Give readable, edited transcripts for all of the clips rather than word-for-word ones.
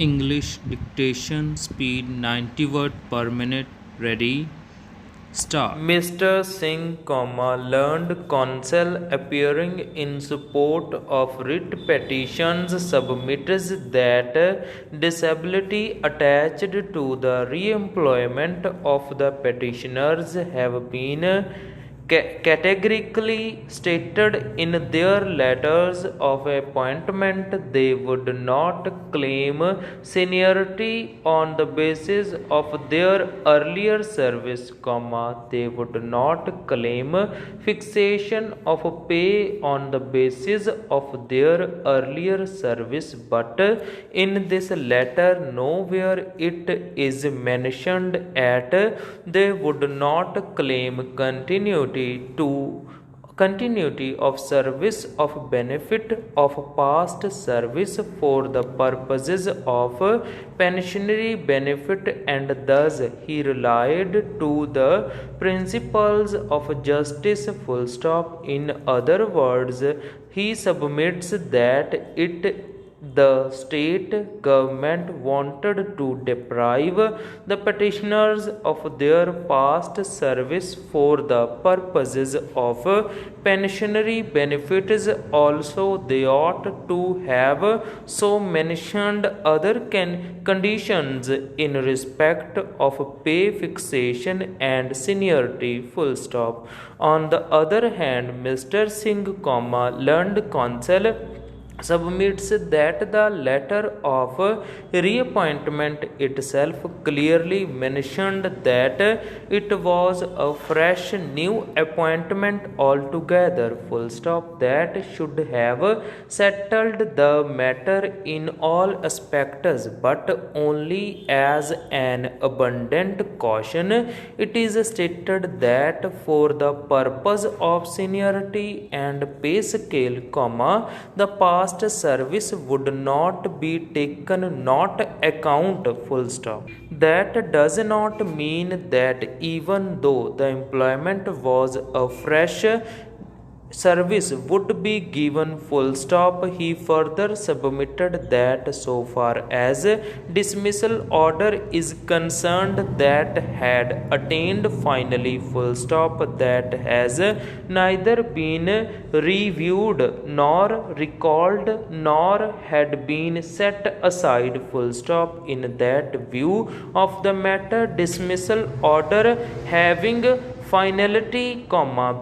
English dictation speed 90 word per minute. Ready? Start. Mr. Singh, learned counsel appearing in support of writ petitions submits that disability attached to the re-employment of the petitioners have been categorically stated in their letters of appointment they would not claim seniority on the basis of their earlier service, they would not claim fixation of pay on the basis of their earlier service. But in this letter nowhere it is mentioned at they would not claim continuity of service of benefit of past service for the purposes of pensionary benefit, and thus he relied to the principles of justice. In other words, he submits that the state government wanted to deprive the petitioners of their past service for the purposes of pensionary benefits. Also, they ought to have so mentioned other conditions in respect of pay fixation and seniority. On the other hand, Mr. Singh, learned counsel submits that the letter of reappointment itself clearly mentioned that it was a fresh new appointment altogether, that should have settled the matter in all aspects, but only as an abundant caution it is stated that for the purpose of seniority and pay scale, the past service would not be taken not account. That does not mean that even though the employment was a fresh service would be given. He further submitted that so far as dismissal order is concerned, that had attained finally, that has neither been reviewed nor recalled nor had been set aside. In that view of the matter, dismissal order having finality,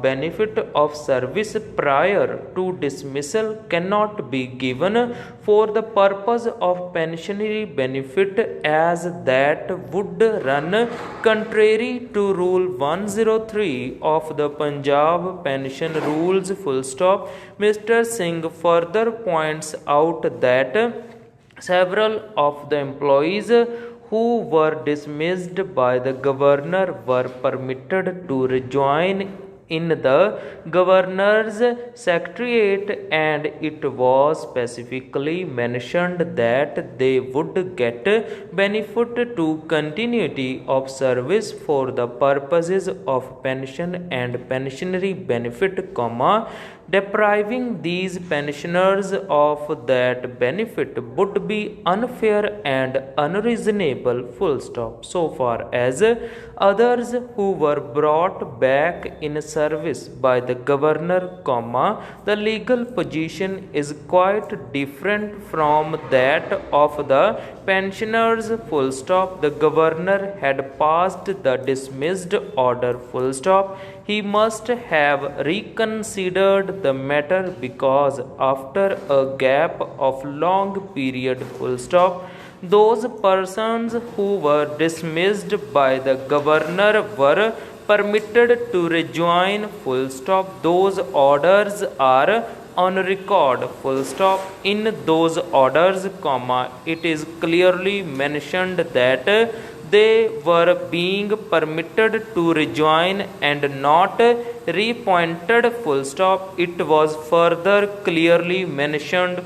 benefit of service prior to dismissal cannot be given for the purpose of pensionary benefit, as that would run contrary to Rule 103 of the Punjab Pension Rules. Mr. Singh further points out that several of the employees who were dismissed by the governor were permitted to rejoin in the governor's secretariat, and it was specifically mentioned that they would get benefit to continuity of service for the purposes of pension and pensionary benefit, depriving these pensioners of that benefit would be unfair and unreasonable. So far as others who were brought back in service by the governor, the legal position is quite different from that of the pensioners. The governor had passed the dismissed order. He must have reconsidered the matter because after a gap of long period, those persons who were dismissed by the governor were permitted to rejoin. Those orders are on record. In those orders, it is clearly mentioned that they were being permitted to rejoin and not reappointed. It was further clearly mentioned.